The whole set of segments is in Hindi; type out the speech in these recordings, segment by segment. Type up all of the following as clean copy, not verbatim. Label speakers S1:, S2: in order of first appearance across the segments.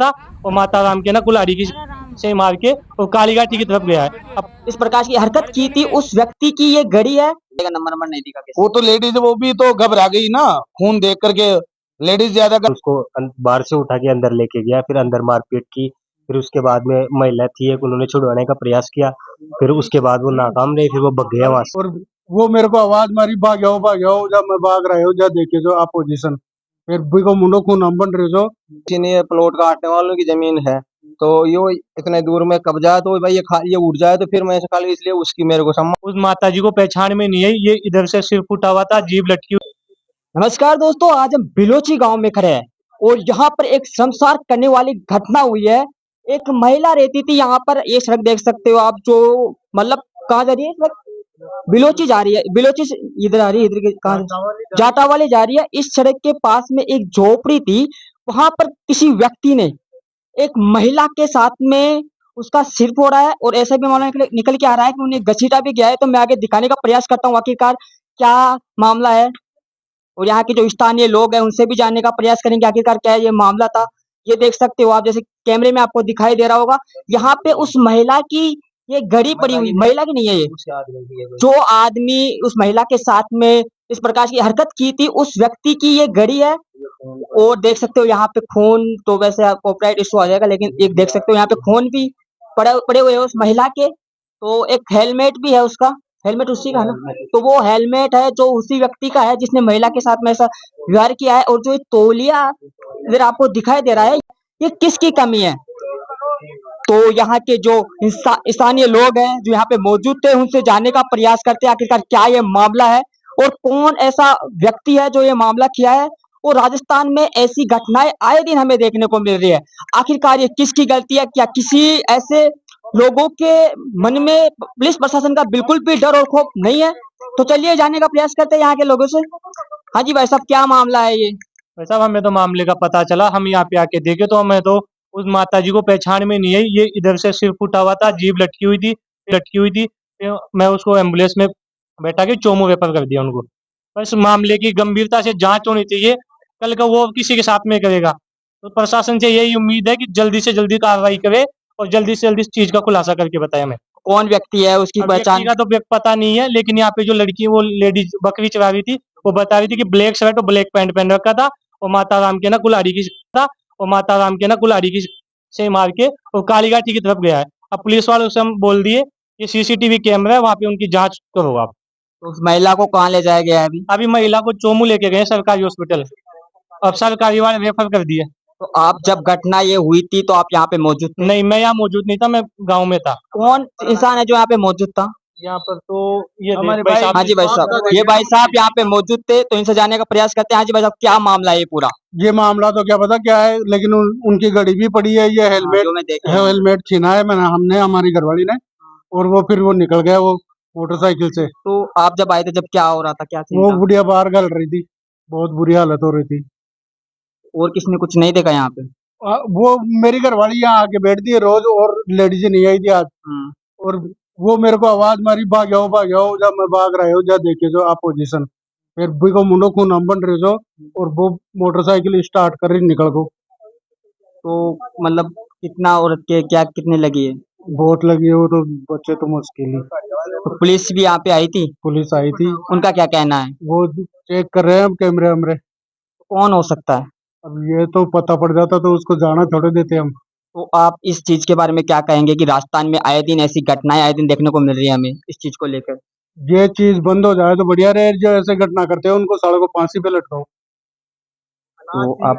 S1: था और माता राम के ना कुल्हाड़ी की से मार के और कालीघाटी की तरफ गया है। अब
S2: इस प्रकार की हरकत की थी उस व्यक्ति की ये घड़ी है। नंबर नंबर नहीं दिखा
S3: वो तो लेडीज वो भी तो घबरा गई ना, खून देख करके लेडीज ज्यादा
S1: उसको बाहर से उठा के अंदर लेके गया, फिर अंदर मारपीट की, फिर उसके बाद में महिला थी एक, उन्होंने छुड़वाने का प्रयास किया, फिर उसके बाद वो नाकाम रही, फिर वो भग गया वहां से।
S3: और वो मेरे को आवाज मारी, भाग जाओ, जब मैं भाग रहा हूँ, जब देखे जो अपोजिशन फिर भी को मुंडो खून हम बन रहे जो
S4: किसी ने प्लॉट काटने वालों की जमीन है तो यो इतने दूर में कब्जा है, तो भाई ये उड़ जाए तो फिर मैं खाली इसलिए उसकी मेरे को सम्मान।
S1: उस माता जी को पहचान में नहीं है, ये इधर से सिर फूटा हुआ था, जीभ लटकी हुई।
S2: नमस्कार दोस्तों, आज हम बिलोची गांव में खड़े हैं और यहाँ पर एक शर्मसार करने वाली घटना हुई है। एक महिला रहती थी यहाँ पर, ये सड़क देख सकते हो आप, जो मतलब कहाँ जा रही है सड़क? बिलोची जा रही है, बिलोची से इधर आ रही है, इधर के कहाँ जाटा वाले जा रही है। इस सड़क के पास में एक झोपड़ी थी, वहां पर किसी व्यक्ति ने एक महिला के साथ में उसका सिर फोड़ा है और ऐसा भी मामला निकल के आ रहा है कि उन्हें घसीटा भी गया है। तो मैं आगे दिखाने का प्रयास करता हूँ आखिरकार क्या मामला है और यहाँ के जो स्थानीय लोग हैं उनसे भी जानने का प्रयास करेंगे आखिरकार क्या ये मामला था। ये देख सकते हो आप, जैसे कैमरे में आपको दिखाई दे रहा होगा, यहाँ पे उस महिला की ये घड़ी पड़ी हुई, महिला की नहीं है ये, जो आदमी उस महिला के साथ में इस प्रकार की हरकत की थी उस व्यक्ति की ये घड़ी है। और देख सकते हो यहाँ पे खून, तो वैसे कॉपीराइट इशू आ जाएगा, लेकिन एक देख सकते हो यहाँ पे खून भी पड़े पड़े हुए हैं उस महिला के। तो एक हेलमेट भी है उसका, हेलमेट उसी का है ना, तो वो हेलमेट है जो उसी व्यक्ति का है जिसने महिला के साथ में ऐसा व्यवहार किया है। और जो ये तौलिया इधर आपको दिखाई दे रहा है, ये किसकी कमी है? तो यहाँ के जो स्थानीय लोग हैं जो यहाँ पे मौजूद थे उनसे जानने का प्रयास करते हैं आखिरकार क्या ये मामला है और कौन ऐसा व्यक्ति है जो ये मामला किया है। और राजस्थान में ऐसी घटनाएं आए दिन हमें देखने को मिल रही है। आखिरकार ये किसकी गलती है? क्या किसी ऐसे लोगों के मन में पुलिस प्रशासन का बिल्कुल भी डर और खौफ नहीं है? तो चलिए जानने का प्रयास करते हैं यहाँ के लोगों से। हाँ जी भाई साहब, क्या मामला है ये?
S1: भाई साहब, हमें तो मामले का पता चला, हम यहाँ पे आके देखे तो हमें तो उस माता जी को पहचान में नहीं है, ये इधर से सिर फूटा हुआ था, जीभ लटकी हुई थी। फिर मैं उसको एम्बुलेंस में बैठा के चोमू रेफर कर दिया उनको। बस मामले की गंभीरता से जांच होनी चाहिए, कल का वो किसी के साथ में करेगा। तो प्रशासन से यही उम्मीद है कि जल्दी से जल्दी कार्रवाई करे और जल्दी से जल्दी इस चीज का खुलासा करके बताए हमें।
S2: कौन व्यक्ति है, उसकी
S1: अब व्यक्ति
S2: पहचान?
S1: का तो पता नहीं है, लेकिन यहाँ पे जो लड़की वो लेडीज बकरी चरा रही थी, वो बता रही थी कि ब्लैक शर्ट और ब्लैक पैंट पहन रखा था और माता राम के ना कुल्हाड़ी की था और माता राम के ना कुल्हाड़ी की से मार के और कालीघाटी की तरफ गया है। अब पुलिस वालों से हम बोल दिए ये सीसीटीवी कैमरा है, वहाँ पे उनकी जांच करो आप।
S2: तो उस महिला को कहाँ ले जाया गया है अभी?
S1: अभी महिला को चोमू लेके गए सरकारी हॉस्पिटल, अब सरकारी वाले रेफर कर दिए।
S2: तो आप जब घटना ये हुई थी तो आप यहाँ पे मौजूद थे?
S1: नहीं, मैं यहाँ मौजूद नहीं था, मैं गाँव में था।
S2: कौन इंसान है जो यहाँ पे मौजूद था?
S1: यहाँ पर तो ये
S3: हमारे
S1: भाई साहब।
S2: हाँ जी भाई साहब, ये भाई साहब यहाँ पे मौजूद थे, तो इनसे जानने का प्रयास करते हैं। हाँ जी भाई साहब, क्या मामला है ये पूरा?
S3: ये मामला तो क्या पता क्या है, लेकिन उनकी घड़ी भी पड़ी है, ये
S2: जो मैं देख रहा हूँ।
S3: हेलमेट छीना है मैंने, हमने, हमारी घरवाली ने, और वो फिर वो निकल गया वो मोटरसाइकिल से।
S2: तो आप जब आए थे, जब क्या हो रहा था, क्या सीन
S3: वो
S2: था?
S3: बुढ़िया बाहर गल रही थी, बहुत बुरी हालत हो रही थी।
S2: और किसने कुछ नहीं देखा यहाँ पे?
S3: वो मेरी घरवाली यहाँ आके बैठती है रोज, और लेडीज नहीं आई थी आज। और वो मेरे को आवाज मारी, भाग जाओ, जब मैं भाग रहा हूँ, जब देखे जो अपोजिशन फिर भी को मुंडो खून हम बन रहे जो, और वो मोटरसाइकिल स्टार्ट कर रही निकल गो।
S2: तो मतलब कितना औरत के क्या कितने लगी है?
S3: बहुत लगी है, वो तो बच्चे तो मुश्किल ही।
S2: तो पुलिस भी यहाँ पे आई थी?
S3: पुलिस आई थी,
S2: उनका क्या कहना है?
S3: वो चेक कर रहे हैं अब कैमरे वैमरे।
S2: कौन हो सकता है?
S3: अब ये तो पता पड़ जाता तो उसको जाना थोड़े देते हम।
S2: तो आप इस चीज के बारे में क्या कहेंगे कि राजस्थान में आए दिन ऐसी घटनाएं आए दिन देखने को मिल रही है हमें इस चीज को लेकर?
S3: ये चीज बंद हो जाए तो बढ़िया रहे, जो ऐसे घटना करते हैं उनको सालों को फांसी पे लटकाओ।
S2: तो आप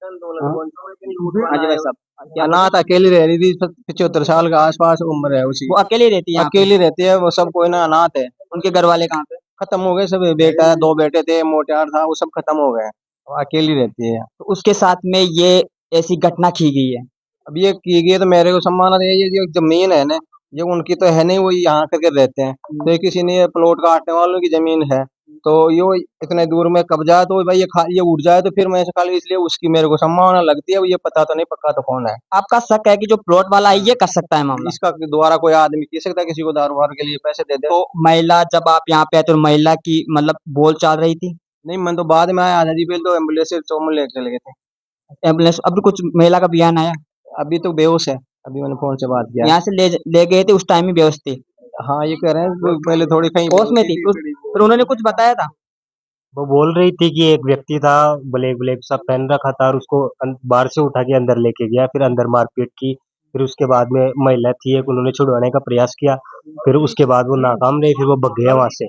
S2: हाँ जी भाई साहब, क्या
S4: अनाथ अकेली रह रही थी, 75 साल का आसपास उम्र है उसकी।
S2: वो अकेली रहती है यहाँ पे?
S4: अकेली रहती है वो, सब कोई ना अनाथ है।
S2: उनके घर वाले कहाँ पे?
S4: खत्म हो गए सब, बेटा है, 2 बेटे थे, मोटियार था, वो सब खत्म हो गए। वो अकेली रहती है।
S2: तो उसके साथ में ये ऐसी घटना की गई है?
S4: अब ये की गई तो मेरे को सम्मान है, ये जो जमीन है ना, ये उनकी तो है नहीं, वो यहाँ करके रहते हैं। तो ये किसी ने प्लॉट काटने वालों की जमीन है, तो यो इतने दूर में कब्जा है, तो भाई ये उड़ जाए तो फिर मैं खाली इसलिए उसकी मेरे को सम्मान लगती है। वो ये पता तो नहीं पक्का तो कौन है।
S2: आपका शक है कि जो प्लॉट वाला है ये कर सकता है मामला?
S4: इसका द्वारा कोई आदमी पी सकता है, किसी को दारू वारू के लिए पैसे दे दे।
S2: तो महिला जब आप यहाँ पे आए तो महिला की मतलब बोल चाल रही थी?
S4: नहीं, मैं तो बाद में आया, आधा जी पहले तो एम्बुलेंस से चोमू लेके चले गए थे।
S2: एम्बुलेंस अभी कुछ महिला का बयान आया?
S4: अभी तो बेहोश है, अभी मैंने फोन से बात किया।
S2: यहाँ से ले गए थे, उस टाइम ही बेहोश थी,
S4: हाँ ये कह रहे हैं वो पहले थोड़ी कहीं
S2: होश में थी, फिर उन्होंने कुछ बताया था?
S1: वो बोल रही थी कि एक व्यक्ति था, ब्लैक ब्लैक सा पहन रखा था, और उसको बाहर से उठा के अंदर लेके गया, फिर अंदर मारपीट की। फिर उसके बाद में महिला थी एक, उन्होंने छुड़वाने का प्रयास किया, फिर उसके बाद वो नाकाम रही, फिर वो भग गया वहां से।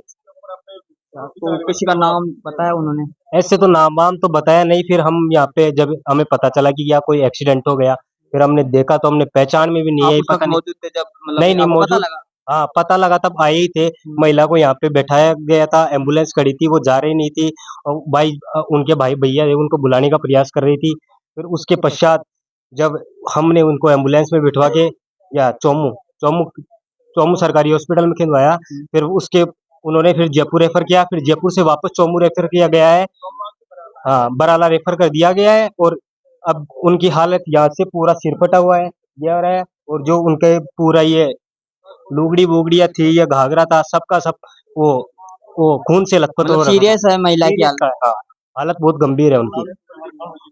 S2: तो किसी का नाम बताया उन्होंने?
S1: ऐसे तो नाम वाम तो बताया नहीं। फिर हम यहाँ पे जब हमें पता चला कि यहाँ कोई एक्सीडेंट हो गया, फिर हमने देखा तो हमने पहचान में भी नहीं
S2: आप
S1: आई,
S2: उस वक्त
S1: पता नहीं।
S2: मौजूद थे जब मतलब
S1: नहीं नहीं
S2: आपको पता
S1: मौजूद।
S2: लगा?
S1: हाँ पता लगा तब आए ही थे। महिला को यहाँ पे बैठाया गया था, एम्बुलेंस खड़ी थी, वो जा रही नहीं थी, और उनके भाई भैया थे, उनको बुलाने का प्रयास कर रही थी। फिर उसके पश्चात जब हमने उनको एम्बुलेंस में बिठवा के या चोमू चोमू सरकारी हॉस्पिटल में खिंचवाया, फिर उसके उन्होंने फिर जयपुर रेफर किया, फिर जयपुर से वापस चोमू रेफर किया गया है। हाँ बराला रेफर कर दिया गया है, और अब उनकी हालत यहाँ से पूरा सिर फटा हुआ है, ये हो रहा है, और जो उनके पूरा ये लुगड़ी वुगड़िया थी या घाघरा था, सबका सब वो वो खून से लथपथ
S2: मतलब
S1: हो रखा था।
S2: सीरियस है महिला की
S1: सीरियस
S2: हालत?
S1: का है, हाँ। हालत बहुत गंभीर है उनकी।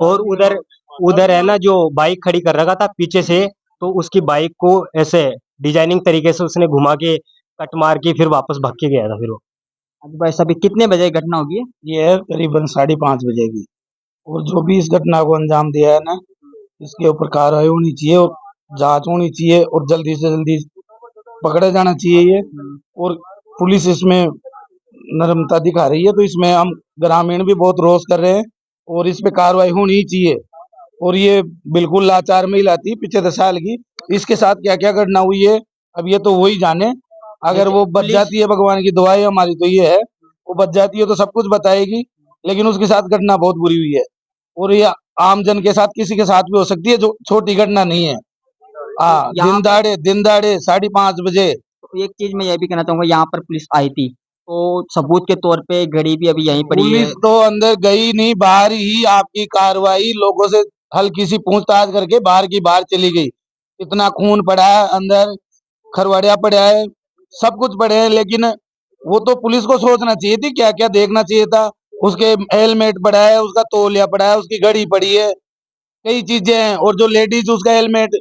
S1: और उधर उधर है ना, जो बाइक खड़ी कर रखा था पीछे से, तो उसकी बाइक को ऐसे डिजाइनिंग तरीके से उसने घुमा के कट मार के फिर वापस भाग के गया था फिर वो।
S2: अभी भाई साहब, ये कितने बजे घटना होगी?
S3: ये है करीबन 5:30 बजे की। और जो भी इस घटना को अंजाम दिया है ना, इसके ऊपर कार्रवाई होनी चाहिए और जांच होनी चाहिए और जल्दी से जल्दी पकड़ा जाना चाहिए ये। और पुलिस इसमें नरमता दिखा रही है, तो इसमें हम ग्रामीण भी बहुत रोष कर रहे हैं और इस पे कार्रवाई होनी ही चाहिए। और ये बिल्कुल लाचार महिला थी 75 साल की, इसके साथ क्या क्या घटना हुई है अब ये तो वही जाने। अगर
S2: जैसे
S3: वो बच
S2: पुलिस
S3: जाती है, भगवान की दुआ है हमारी तो ये है, वो बच जाती है तो सब कुछ बताएगी, लेकिन उसके साथ घटना बहुत बुरी हुई है। और ये आम जन के साथ किसी के साथ भी हो सकती है, जो छोटी घटना नहीं है। हाँ,
S2: यहाँ पर
S3: दिन दाड़े 5:30 बजे।
S2: तो एक चीज मैं ये भी कहना चाहूंगा, यहाँ पर पुलिस आई थी तो सबूत के तौर पे घड़ी भी अभी यहीं पड़ी है।
S3: पुलिस तो अंदर गई नहीं, बाहर ही आपकी कार्रवाई लोगों से हल्की सी पूछताछ करके बाहर की बाहर चली गई। इतना खून पड़ा है अंदर, खरवड़िया पड़ा है, सब कुछ पड़े हैं, लेकिन वो तो पुलिस को सोचना चाहिए थी, क्या क्या देखना चाहिए था। उसके हेलमेट पड़ा है, उसका तौलिया पड़ा है, उसकी घड़ी पड़ी है, कई चीजें हैं। और जो लेडीज उसका हेलमेट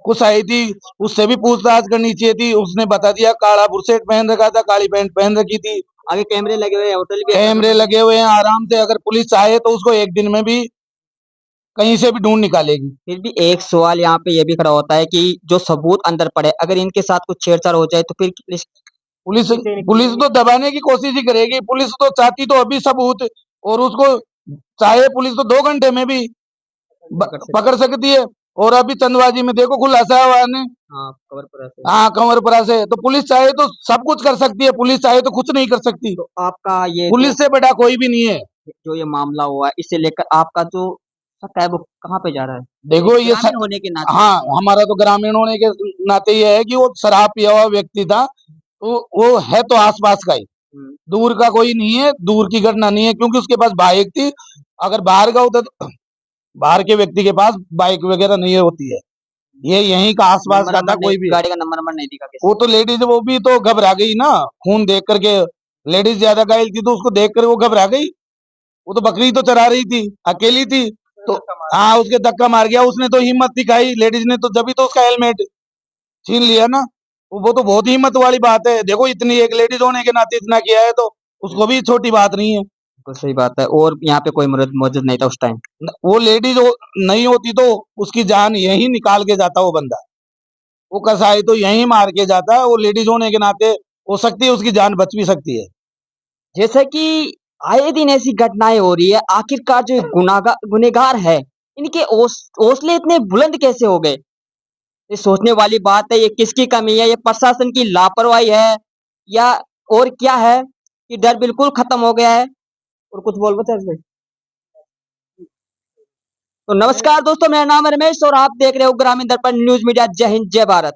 S3: कुछ आई थी, उससे भी पूछताछ करनी चाहिए थी। उसने बता दिया काला बुरशेट पहन रखा था, काली पैंट पहन रखी थी।
S2: आगे कैमरे लगे हुए हैं, होटल भी
S3: कैमरे लगे हुए हैं, आराम से अगर पुलिस चाहे तो उसको एक दिन में भी कहीं से भी ढूंढ निकालेगी।
S2: फिर भी एक सवाल यहाँ पे ये भी खड़ा होता है कि जो सबूत अंदर पड़े, अगर इनके साथ कुछ छेड़छाड़ हो जाए तो फिर पुलिस
S3: पुलिस पुलिस तो दबाने की कोशिश ही करेगी। पुलिस तो चाहती तो अभी सबूत, और उसको चाहे पुलिस तो 2 घंटे में भी पकड़ सकती है। और अभी चंदबाजी में देखो खुलासा हुआ है।
S2: हाँ कवर पर ऐसे।
S3: हाँ, कंवरपुरा से तो पुलिस चाहे तो सब कुछ कर सकती है, पुलिस चाहे तो कुछ नहीं कर सकती।
S2: तो आपका ये
S3: पुलिस से बड़ा कोई भी नहीं है।
S2: जो ये मामला हुआ है, इसे लेकर आपका जो शक है वो कहाँ पे जा रहा है?
S3: देखो ये
S2: ग्रामीण होने के नाते।
S3: हाँ, हमारा तो ग्रामीण होने के नाते ये है कि वो शराब पिया हुआ व्यक्ति था, तो वो है तो आसपास का ही, दूर का कोई नहीं है, दूर की घटना नहीं है, क्योंकि उसके पास बाइक थी। अगर बाहर का होता तो बाहर के व्यक्ति के पास बाइक वगैरह नहीं होती है, ये यहीं का आसपास का था, कोई भी है।
S2: गाड़ी का नंबर नहीं दिखा किसी
S3: वो तो लेडीज, वो भी तो घबरा गई ना, खून देख करके। लेडीज ज्यादा घायल थी तो उसको देख कर वो घबरा गई। वो तो बकरी तो चरा रही थी, अकेली थी, तो हाँ उसके धक्का मार गया। उसने तो हिम्मत दिखाई लेडीज ने, तो जब तो उसका हेलमेट छीन लिया ना। वो तो बहुत हिम्मत वाली बात है। देखो इतनी एक लेडीज होने के नाते इतना किया है, तो उसको भी छोटी बात नहीं है।
S2: को। सही बात है, और यहाँ पे कोई मर्द मौजूद नहीं था उस टाइम?
S3: वो लेडीज नहीं होती तो उसकी जान यही निकाल के जाता वो बंदा। वो कसाई तो यही मार के जाता। वो लेडीज होने के नाते हो सकती है उसकी जान बच भी सकती है।
S2: जैसे कि आए दिन ऐसी घटनाएं हो रही है, आखिरकार जो गुनेगार है, इनके हौसले इतने बुलंद कैसे हो गए? ये सोचने वाली बात है। ये किसकी कमी है? ये प्रशासन की लापरवाही है या और क्या है कि डर बिल्कुल खत्म हो गया है? और कुछ बोल बचा इसमें? तो नमस्कार दोस्तों, मेरा नाम है रमेश और आप देख रहे हो ग्रामीण दर्पण न्यूज मीडिया। जय हिंद, जय भारत।